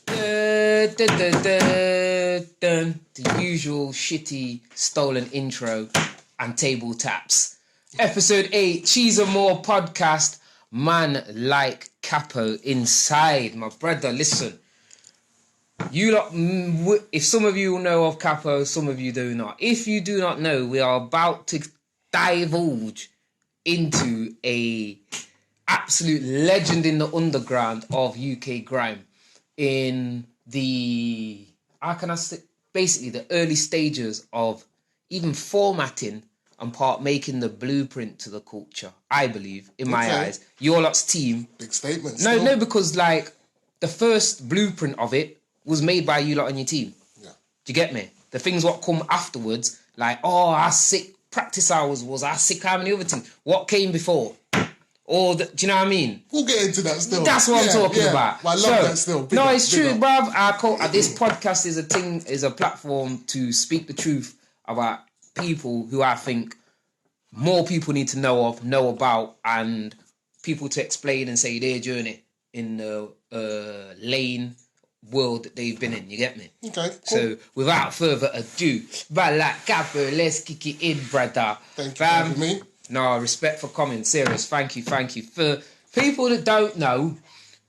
The usual shitty stolen intro and table taps. Episode 8, Cheese and More podcast. Man like Capo inside. My brother, listen. You lot, if some of you know of Capo, some of you do not. If you do not know, we are about to divulge into a absolute legend in the underground of UK grime. In the, how can I say, basically the early stages of even formatting and part making the blueprint to the culture, I believe, in my eyes. Your lot's team. Big statement. No, because like the first blueprint of it was made by you lot on your team. Yeah. Do you get me? The things what come afterwards, like, oh, our sick practice hours was our sick how many other things. What came before? Or do you know what I mean? We'll get into that still. That's what I'm talking about. Well, I love that still. No, it's true, bruv. This podcast is a platform to speak the truth about people who I think more people need to know about, and people to explain and say their journey in the lane world that they've been in. You get me? Okay, cool. So, without further ado, but like Capo, let's kick it in, brother. Thank you for having me. No, respect for coming. Serious. Thank you. For people that don't know,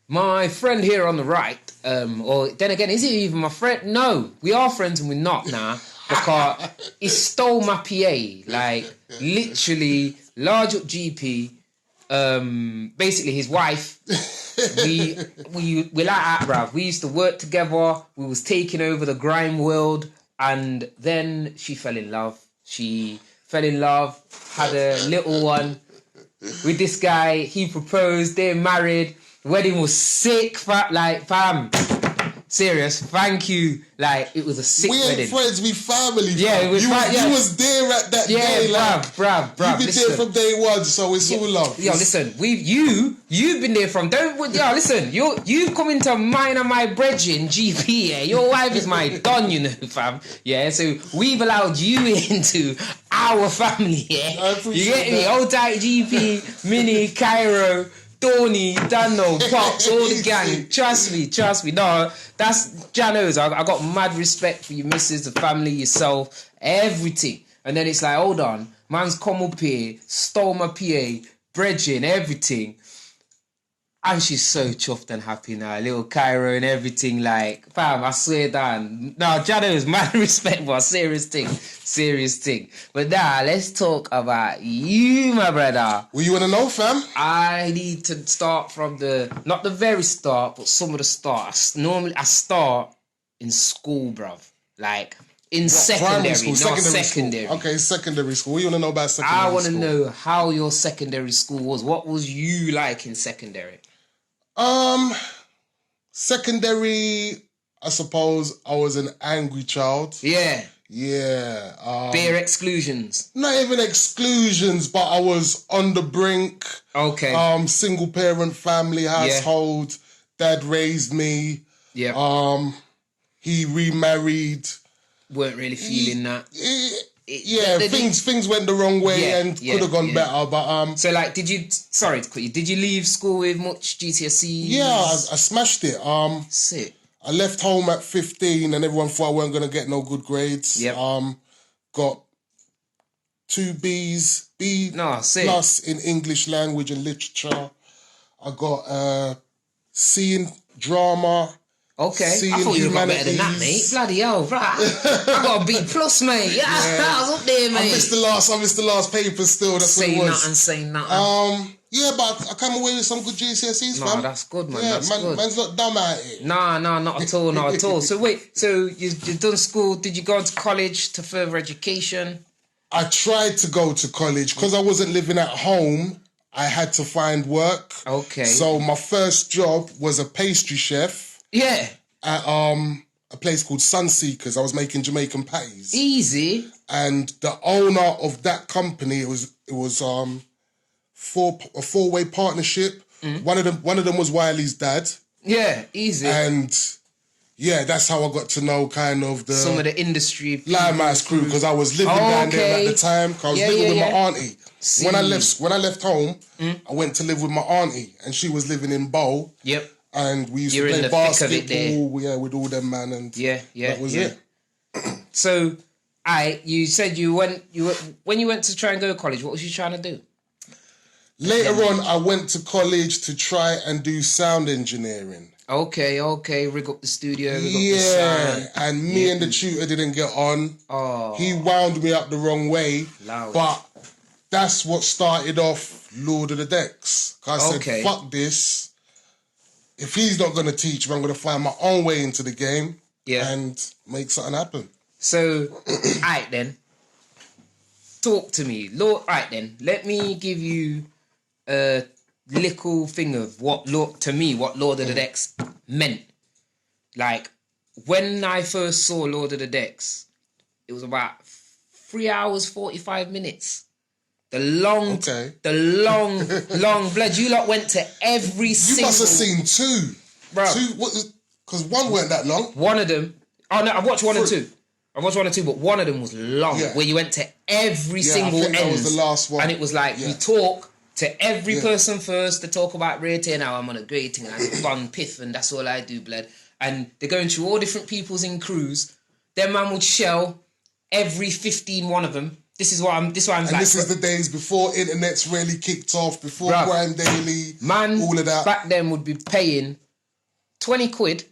my friend here on the right, or then again, is he even my friend? No, we are friends and we're not now. Because he stole my PA. Like, literally, large up GP. Basically, his wife. we like that, bruv. We used to work together. We was taking over the grime world. And then she fell in love. Had a little one with this guy. He proposed, they're married. The wedding was sick, fam. Serious, thank you. Like, it was a sick wedding. We ain't friends, we family. Yeah, it was you was there at that day. Bruv. You've been there from day one, so it's all love. Yo, listen, you've been there from, listen, you've come into mine and my brethren, GP, yeah. Your wife is my don, you know, fam. Yeah, so we've allowed you into our family, yeah. I appreciate you get me? that. Old tight GP, Mini, Cairo, Tony, Dano, Pops, all the gang. Trust me. No, that's Janos. I got mad respect for your missus, the family, yourself, everything. And then it's like, hold on, man's come up here, stole my PA, bridging, everything. And she's so chuffed and happy now. Little Cairo and everything, like, fam, I swear down. No, Janos, mad respect for a serious thing. But now, let's talk about you, my brother. What you want to know, fam? I need to start from not the very start, but some of the start. Normally, I start in school, bruv. Like, in secondary, secondary. Okay, secondary school. What you want to know about secondary school? I want to know how your secondary school was. What was you like in secondary? Secondary, I suppose I was an angry child. Yeah. Bare exclusions. Not even exclusions, but I was on the brink. Okay. Single parent family household. Yeah. Dad raised me. Yeah. He remarried. Weren't really feeling that. Things went the wrong way and could have gone better. But so like, did you leave school with much GCSEs? Yeah, I smashed it. Sick. I left home at 15 and everyone thought I weren't going to get no good grades. Yep. Got 2 B's, B sick. plus in English language and literature. I got C in drama. Okay, C I thought you got humanities. better than that, mate. Bloody hell, bro. I got a B plus, mate. Yeah, I was up there, mate. I missed the last paper still. That's what it was. Say nothing. Yeah, but I came away with some good GCSEs, fam. No, that's good, man. Yeah, that's good. Man's not dumb at it. Nah, not at all. So wait, you've done school. Did you go to college to further education? I tried to go to college because I wasn't living at home. I had to find work. Okay. So my first job was a pastry chef. Yeah. At a place called Sunseekers. I was making Jamaican patties. Easy. And the owner of that company, it was a 4-way partnership. Mm. One of them was Wiley's dad. Yeah, easy. And yeah, that's how I got to know kind of some of the industry Limehouse crew, because I was living down there at the time. I was living with my auntie. When I left home, I went to live with my auntie, and she was living in Bow. Yep. and we used You're to in play the thick of it basketball, yeah, with all them man, and that was it. So, you said when you went to try and go to college, what was you trying to do? Later on, I went to college to try and do sound engineering. Okay, rig up the studio, rig up the sound. And me and the tutor didn't get on. Oh. He wound me up the wrong way. Loud. But that's what started off Lord of the Decks. I said, fuck this. If he's not going to teach me, I'm going to find my own way into the game and make something happen. So, alright then. Talk to me. Alright then, let me give you a little thing of what Lord of the Decks meant. Like, when I first saw Lord of the Decks, it was about 3 hours, 45 minutes. The long blood. You lot went to every single... You must have seen two. Bro. Because one weren't that long. One of them... Oh, no, I watched one and two. But one of them was long, where you went to every single end. That was the last one. And it was like, you talk to every person first to talk about rating. Now I'm on a great thing and I'm fun piff and that's all I do, blood. And they're going through all different peoples in crews. Their man would shell every 15 one of them. This is why this is the days before internet's really kicked off, before Grime Daily, all of that. Back then would be paying 20 quid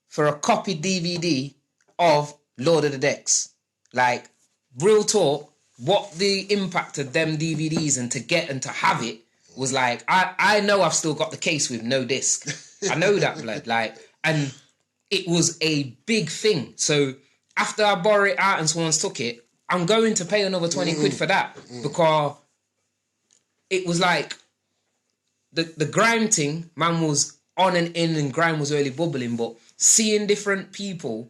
for a copied DVD of Lord of the Decks. Like, real talk, what the impact of them DVDs and to get and to have it was like, I know I've still got the case with no disc. I know that, blood. Like, and it was a big thing. So after I borrowed it out and someone's took it, I'm going to pay another 20 quid for that because it was like the grime thing, man was on and in and grime was really bubbling, but seeing different people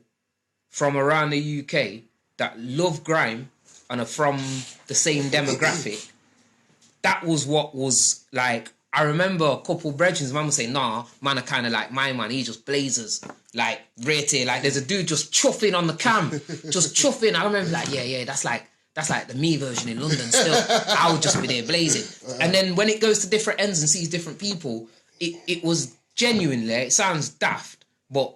from around the UK that love grime and are from the same demographic, that was what was like. I remember a couple brethren, man would say, nah, man are kind of like my man, he just blazers. Like, rate it, like there's a dude just chuffing on the cam, just chuffing. I remember like, yeah, that's like the me version in London still. I would just be there blazing. And then when it goes to different ends and sees different people, it was genuinely, it sounds daft, but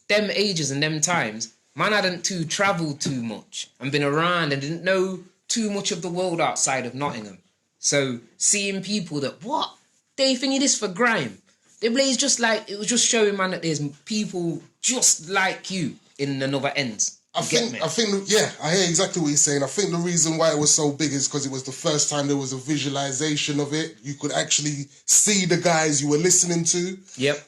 them ages and them times, man hadn't travelled too much and been around and didn't know too much of the world outside of Nottingham. So seeing people that, what? They thingy this for grime. They blaze just like, it was just showing, man, that there's people just like you in another ends. I think, I hear exactly what you're saying. I think the reason why it was so big is because it was the first time there was a visualization of it. You could actually see the guys you were listening to. Yep.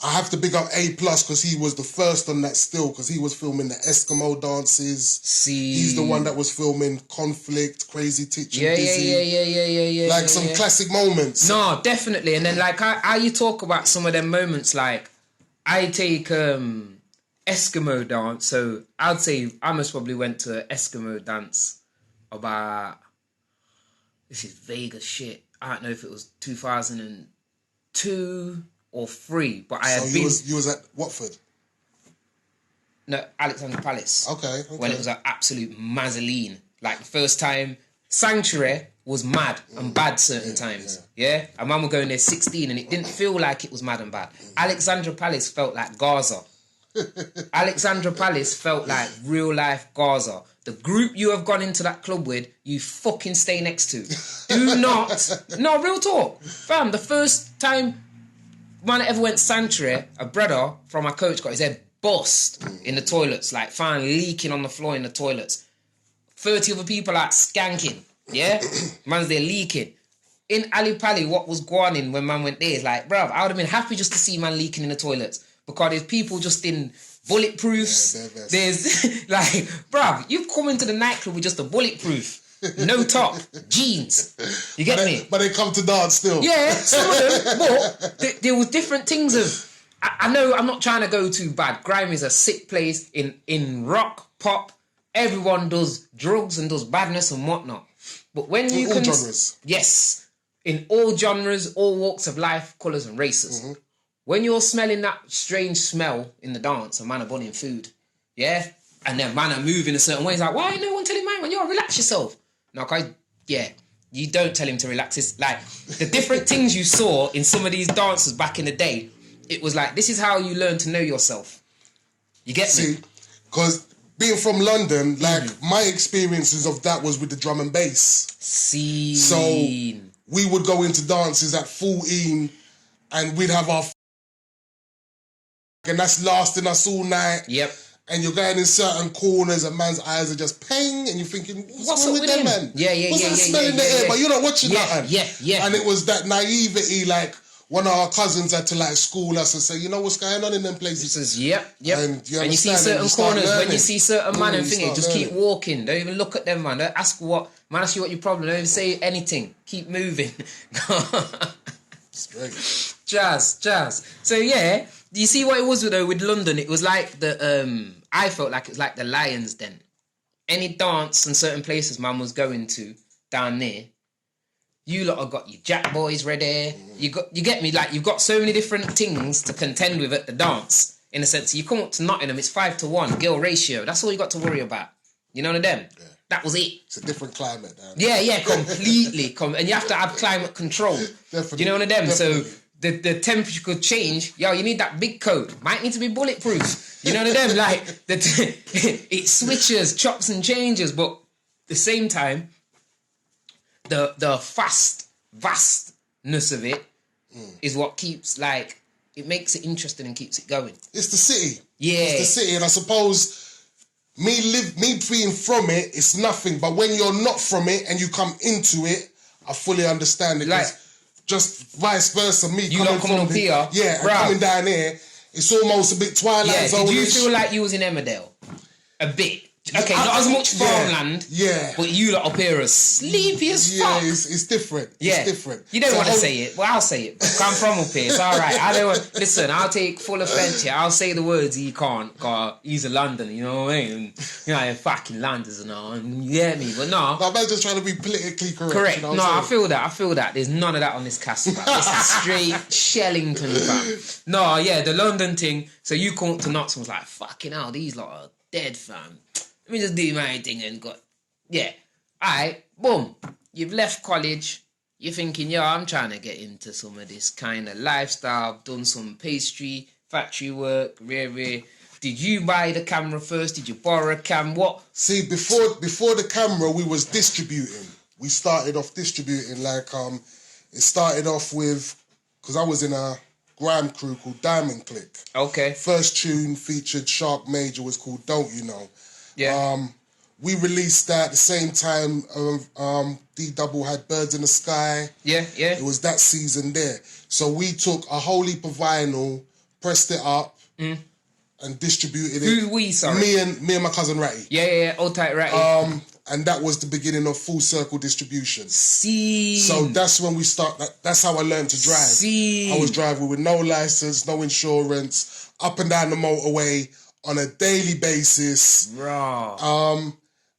I have to big up A+ because he was the first on that still, because he was filming the Eskimo dances. He's the one that was filming Conflict, Crazy Titch and Dizzy. Yeah. Like some classic moments. No, definitely. And then like how you talk about some of them moments, like I take Eskimo dance. So I'd say I most probably went to an Eskimo dance about, this is vague as shit. I don't know if it was 2002 or 3, but I had been... You was at Watford? No, Alexandra Palace. Okay. When it was an absolute mazzoline. Like, the first time, Sanctuary was mad and bad certain times. Yeah? And man was going there 16 and it didn't feel like it was mad and bad. Alexandra Palace felt like Gaza. Alexandra Palace felt like real life Gaza. The group you have gone into that club with, you fucking stay next to. Do not... No, real talk. Fam, the first time... man that ever went Sanctuary, a brother from my coach got his head bust in the toilets, like fine leaking on the floor in the toilets. 30 other people out skanking, yeah? Man's there leaking. In Ali Pali, what was going on when man went there is like, bruv, I would have been happy just to see man leaking in the toilets because there's people just in bulletproofs. Yeah, there's like, bruv, you've come into the nightclub with just a bulletproof. No top, jeans. You get me? But they come to dance still. Yeah, some of them. But there was different things of... I know I'm not trying to go too bad. Grime is a sick place. In rock, pop, everyone does drugs and does badness and whatnot. But when you all genres. Yes. In all genres, all walks of life, colours and races. Mm-hmm. When you're smelling that strange smell in the dance, a man are burning food, yeah? And then man are moving a certain way. It's like, why ain't no one telling man, yo, relax yourself? No, you don't tell him to relax. It's like the different things you saw in some of these dances back in the day. it was like, this is how you learn to know yourself. You get me? Because being from London, like, my experiences of that was with the drum and bass. So we would go into dances at 14 and we'd have our and that's lasting us all night. Yep. And you're going in certain corners and man's eyes are just ping and you're thinking, what's wrong with them, man? What's that smell in the air? But you're not watching nothing. Yeah. And it was that naivety, like, one of our cousins had to, like, school us and say, you know what's going on in them places? He says, yep. And you see certain corners, when you see certain man and thing, just keep walking. Don't even look at them, man. Don't ask you what your problem. Don't even say anything. Keep moving. Straight. Jazz. So yeah, do you see what it was though with London? It was like I felt like it was like the Lions Den. Any dance in certain places man was going to down there, you lot have got your Jack Boys ready. You get me? Like, you've got so many different things to contend with at the dance. In a sense, you come up to Nottingham, it's 5-1 girl ratio. That's all you got to worry about. You know what I mean? Yeah. That was it. It's a different climate down there. Yeah, completely. And you have to have climate control. Definitely. You know what I mean? So the temperature could change. Yo, you need that big coat. Might need to be bulletproof. You know what I mean? Like, it switches, chops and changes, but at the same time, the vastness of it is what keeps, like, it makes it interesting and keeps it going. It's the city. Yeah. It's the city, and I suppose me being from it, it's nothing. But when you're not from it and you come into it, I fully understand it. Like, just vice versa, me you coming from here, yeah, and coming down here, it's almost a bit Twilight Zone. Did you feel like you was in Emmerdale? A bit. Okay, not as much farmland. Yeah. But you lot up here are sleepy as fuck. Yeah, it's different. Yeah. It's different. You don't want to say it. Well, I'll say it. I'm from up here. It's all right. I don't want... Listen, I'll take full offence here. I'll say the words he can't. Cause he's a Londoner, you know what I mean? And, you know, fucking Londoners and all. And you get me? But no. No, man's just trying to be politically correct. Correct. You know No, I feel that. There's none of that on this cast, fam. This is straight Shellington, fam. No, yeah, the London thing. So you come to Knox and was like, fucking hell, these lot are dead, fam. Let me just do my thing and got... Yeah. Alright, boom. You've left college. You're thinking, yo, I'm trying to get into some of this kind of lifestyle. I've done some pastry, factory work, rare. Did you buy the camera first? Did you borrow a cam? What? See, before the camera, we was distributing. We started off distributing. Like, it started off with... Because I was in a grime crew called Diamond Click. Okay. First tune featured Shark Major was called Don't You Know. Yeah. We released that at the same time D-Double had Birds in the Sky. Yeah. It was that season there. So we took a whole heap of vinyl, pressed it up, and distributed it. Who we, sorry? Me and my cousin Ratty. Yeah. Old tight Ratty. And that was the beginning of Full Circle distribution. See. So that's when we start. That's how I learned to drive. See. I was driving with no license, no insurance, up and down the motorway on a daily basis. Raw.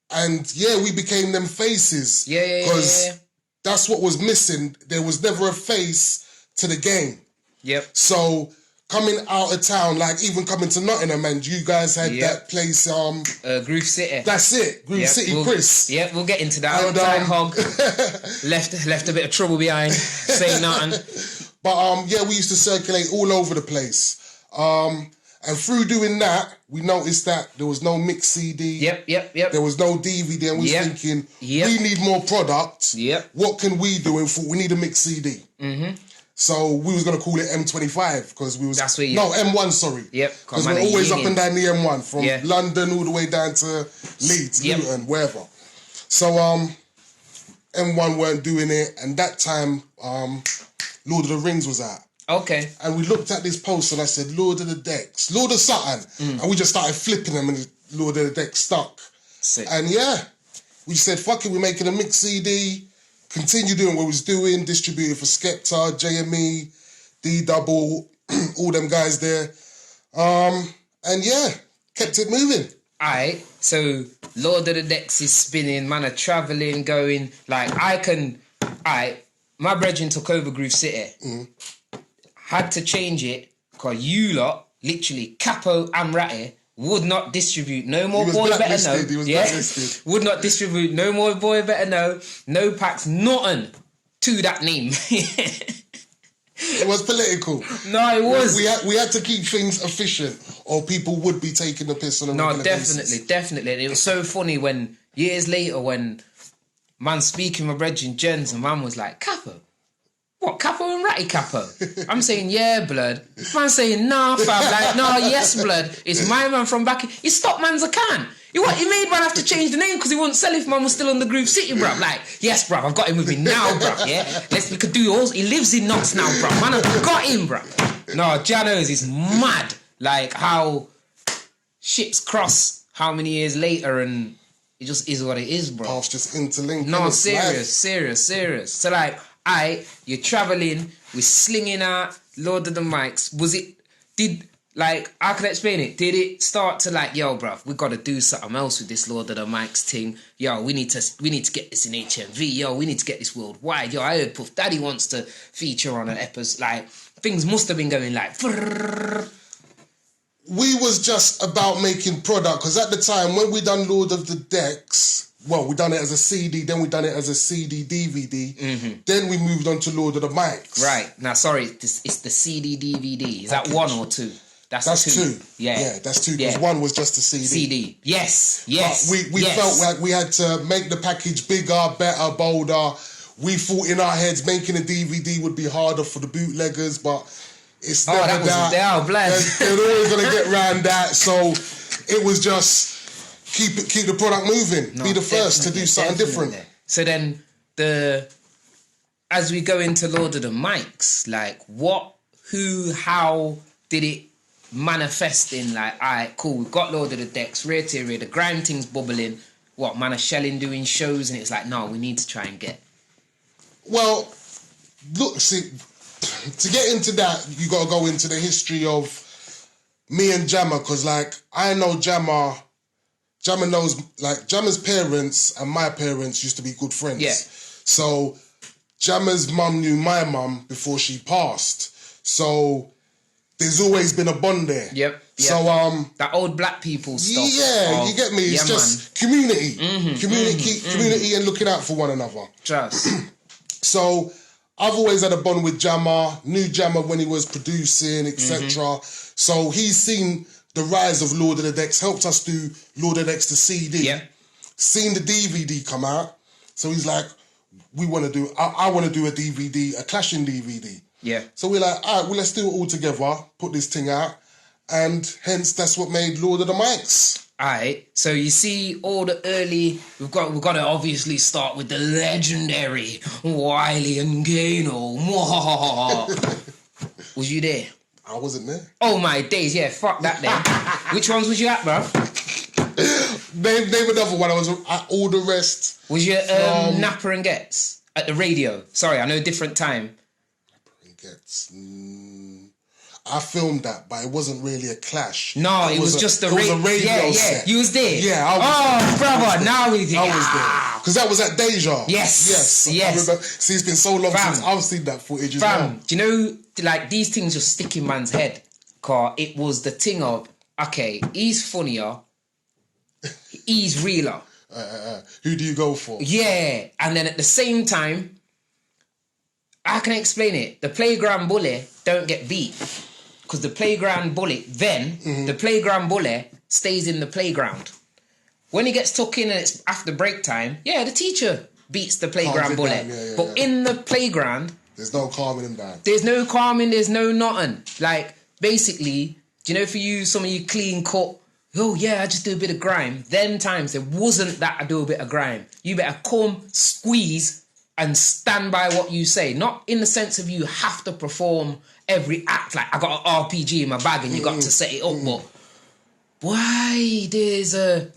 And yeah, we became them faces. Yeah. Because that's what was missing. There was never a face to the game. Yep. So coming out of town, like even coming to Nottingham, and you guys had that place. Groove City. That's it. Groove City, Chris. Yep, we'll get into that. And, Hog left a bit of trouble behind. Say nothing. But yeah, we used to circulate all over the place. And through doing that, we noticed that there was no mix CD. Yep. There was no DVD, and we was thinking, we need more product. Yep. What can we do? And we need a mix CD. Mm-hmm. So we was gonna call it M25 because we was M1. Sorry. Yep. Because we're always up and down the M1 from London all the way down to Leeds, Luton, wherever. So M1 weren't doing it, and that time Lord of the Rings was out. Okay. And we looked at this post and I said, Lord of the Decks, Lord of something. And we just started flipping them and Lord of the Decks stuck. Sick. And yeah, we said, fuck it, we're making a mix CD, continue doing what we was doing, distributed for Skepta, JME, D-Double, all them guys there. And yeah, kept it moving. Alright, so Lord of the Decks is spinning, man are travelling, going, like my brethren took over Groove City. Had to change it because you lot, literally Capo and Ratty, would not distribute no more Boy Better Know. He was blacklisted. Would not distribute no more Boy Better Know, no packs, nothing to that name. It was political. No, it was. We had to keep things efficient, or people would be taking the piss on a regular basis. Definitely. And it was so funny when years later, when man speaking with Reg and Jens, and man was like, Capo. What, Capo and Ratty Capo? I'm saying, yeah, blood. Man saying, nah, fam. Like, nah, yes, blood. It's my man from back. He stopped man's a can. He made man have to change the name because he wouldn't sell if man was still on the Groove City, bruv. Like, yes, bruv, I've got him with me now, bruv, yeah? We could do all. He lives in Knots now, bruv. Man, I've got him, bruv. No, Janos is mad. Like, how ships cross how many years later and it just is what it is, bruv. Paths just interlinked. No, serious. So, like, you're travelling, we're slinging out Lord of the Mics. How can I explain it? Did it start to like, yo, bruv, we got to do something else with this Lord of the Mics thing. Yo, we need to get this in HMV. Yo, we need to get this worldwide. Yo, I heard Puff Daddy wants to feature on an episode. Like, things must have been going like... We was just about making product, because at the time, when we done Lord of the Decks... Well, we done it as a CD, then we done it as a CD DVD. Mm-hmm. Then we moved on to Lord of the Mics. Right. Now, sorry, it's the CD DVD. Is that one or two? That's two. Yeah, that's two. Because one was just a CD. CD. Yes. But we felt like we had to make the package bigger, better, bolder. We thought in our heads making a DVD would be harder for the bootleggers, but it's never that. They're always going to get round that. So it was just... Keep the product moving. Be the first to do something different. So then, as we go into Lord of the Mics, like how did it manifest in like, alright, cool, we've got Lord of the Decks, rear to rear, the grime thing's bubbling. What, man of shelling doing shows, and it's like, no, we need to try and get. Well, look, see, to get into that, you got to go into the history of me and Jammer, because like I know Jammer knows, like, Jammer's parents and my parents used to be good friends. Yeah. So, Jammer's mum knew my mum before she passed. So, there's always been a bond there. Yep. So, that old black people stuff. Yeah, you get me? It's just community. Community and looking out for one another. Just. So, I've always had a bond with Jammer, knew Jammer when he was producing, etc. So, he's seen... the rise of Lord of the Decks, helped us do Lord of the Decks to CD. Yeah. Seen the DVD come out. So he's like, I want to do a DVD, a clashing DVD. Yeah. So we're like, all right, well, let's do it all together, put this thing out. And hence, that's what made Lord of the Mics. All right. So you see all the early... We've got to obviously start with the legendary Wiley and Gano. Was you there? I wasn't there. Oh my days, yeah, fuck that then. Which ones was you at, bro? Name another one. I was at all the rest. Was you Napper and Gets at the radio? Sorry, I know different time. Napper and Gets. I filmed that, but it wasn't really a clash. No, it was just a radio set. You was there? Yeah, I was there. Brother, now we did. I was there. Because that was at Deja. Yes. I remember. See, it's been so long since I've seen that footage as well. Do you know, like, these things just stick in man's head? Because it was the thing of, okay, he's funnier, he's realer. Who do you go for? Yeah, and then at the same time, how can I explain it? The playground bully don't get beat. Because the playground bully, the playground bully stays in the playground. When he gets tucked in and it's after break time, the teacher beats the playground bully. But in the playground... There's no calming him down. There's no calming, there's no nothing. Like, basically, do you know for you, some of you clean cut, oh yeah, I just do a bit of grime. Them times, there wasn't that I do a bit of grime. You better come, squeeze, and stand by what you say. Not in the sense of you have to perform every act. Like, I got an RPG in my bag and you got to set it up. But why there's a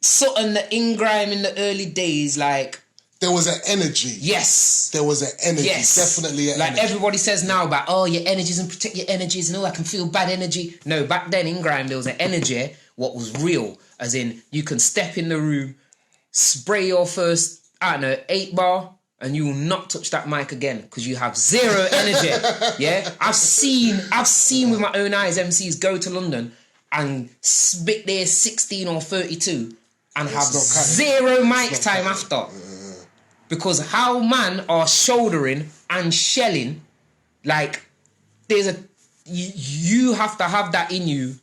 something that in grime in the early days, like... There was an energy. Yes. There was an energy. Yes. Definitely an energy. Like everybody says now about, your energies and protect your energies and I can feel bad energy. No, back then in grime, there was an energy, what was real. As in, you can step in the room, spray your first, 8 bar, and you will not touch that mic again because you have zero energy. Yeah? I've seen with my own eyes MCs go to London and spit their 16 or 32 and have zero mic time after. Because how man are shouldering and shelling, Like, you have to have that in you.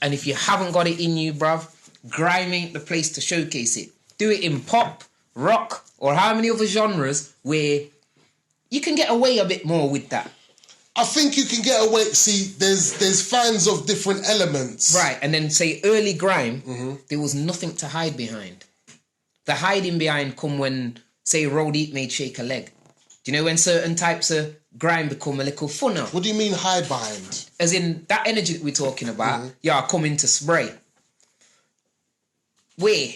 And if you haven't got it in you, bruv, grime ain't the place to showcase it. Do it in pop, rock, or how many other genres where you can get away a bit more with that. I think you can get away. See, there's fans of different elements. Right, and then say early grime, there was nothing to hide behind. The hiding behind come when, say, Road Eat made Shake a Leg. Do you know when certain types of grime become a little funner? What do you mean hide behind? As in, that energy that we're talking about, come into spray. Where?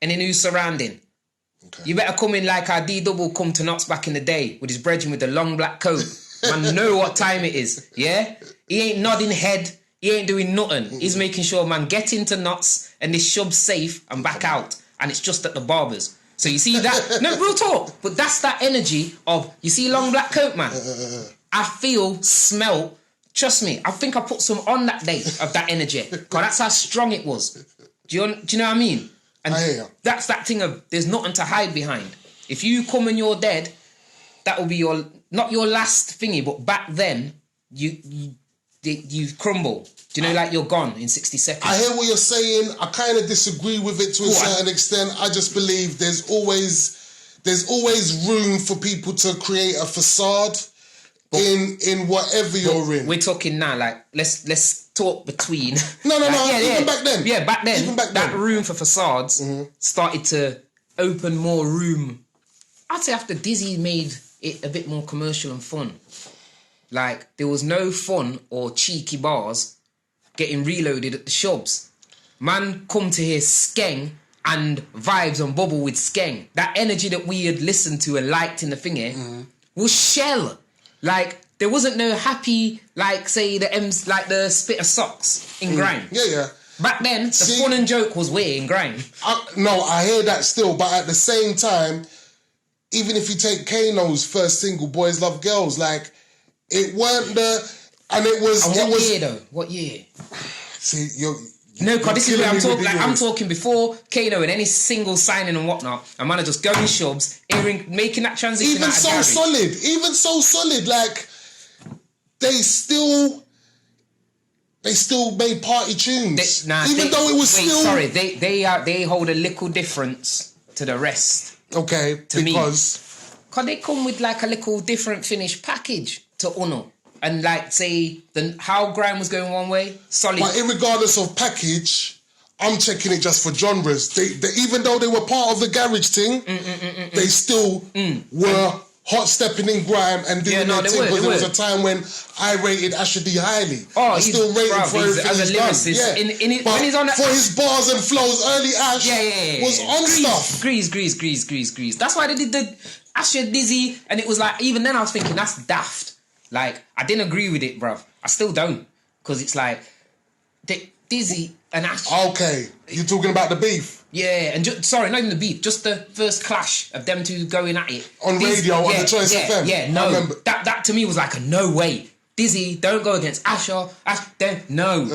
And then who's surrounding? Okay. You better come in like our D-double come to Knots back in the day with his brethren with the long black coat. Man know what time it is, yeah? He ain't nodding head, he ain't doing nothing. He's making sure man get into Knots and this shub's safe and back out. And it's just at the barbers. So you see that? No, real talk. But that's that energy of, you see long black coat, man? I smell, trust me, I think I put some on that day of that energy. Because that's how strong it was. Do you know what I mean? And that's that thing of, there's nothing to hide behind. If you come and you're dead, that will be not your last thingy, but back then, you crumble. Do you know, like you're gone in 60 seconds? I hear what you're saying. I kind of disagree with it to a certain extent. I just believe there's always room for people to create a facade in whatever you're in. We're talking now, like let's talk between. No. Even back then. Yeah, back then. That room for facades started to open more room. I'd say after Dizzy made it a bit more commercial and fun. Like, there was no fun or cheeky bars getting reloaded at the shops. Man come to hear skeng and vibes and bubble with skeng. That energy that we had listened to and liked in the thingy was shell. Like, there wasn't no happy, like, say, the spit of socks in grime. Yeah. Back then, the fun and joke was way in grime. I hear that still, but at the same time, even if you take Kano's first single, Boys Love Girls, like, it weren't and it was... And what year, though? What year? See, no, because this is where I'm talking. Like, I'm talking before Kano and any single signing and whatnot. And man, are just going shubs, making that transition. Even so solid. Like, they still made party tunes. Though it was still. Sorry, they hold a little difference to the rest. Okay, because they come with like a little different finished package to Uno. And like, say, how grime was going one way, solid. But regardless of package, I'm checking it just for genres. They even though they were part of the garage thing, they still were hot stepping in grime and doing their thing. Because there was a time when I rated Asher D highly. I still rated for everything as a lyricist. Yeah. But when he's on for his bars and flows, early Ash was on stuff. Grease. That's why they did the Asher Dizzy, and it was like, even then I was thinking, that's daft. Like, I didn't agree with it, bruv. I still don't. Because it's like, Dizzy and Ash. Okay, you're talking about the beef? Yeah, and sorry, not even the beef, just the first clash of them two going at it. On radio, on the Choice FM? Yeah, no. That to me was like a no way. Dizzy, don't go against Asher. No.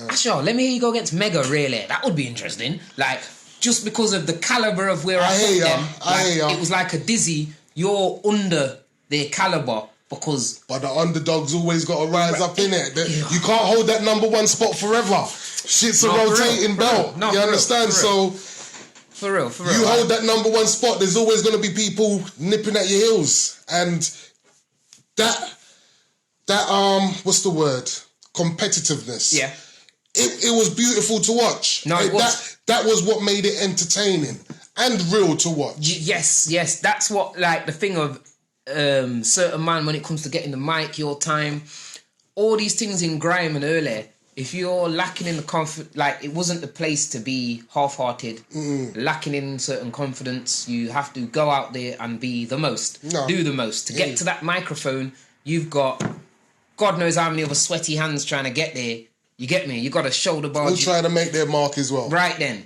Asher, let me hear you go against Mega, really. That would be interesting. Like, just because of the calibre of where I put them. It was like a Dizzy, you're under their calibre. But the underdog's always got to rise up in it. You can't hold that number one spot forever. Shit's a rotating belt. You understand? So for real. You hold that number one spot, there's always going to be people nipping at your heels. And that what's the word? Competitiveness. Yeah. It was beautiful to watch. No, it was. That was what made it entertaining and real to watch. Yes. That's what, like, the thing of certain man when it comes to getting the mic, your time, all these things in grime and earlier, if you're lacking in the confidence, like, it wasn't the place to be half-hearted, lacking in certain confidence, you have to go out there and be the most, do the most. To get to that microphone, you've got God knows how many other sweaty hands trying to get there. You get me? You got a shoulder barge. We'll try to make their mark as well. Right then.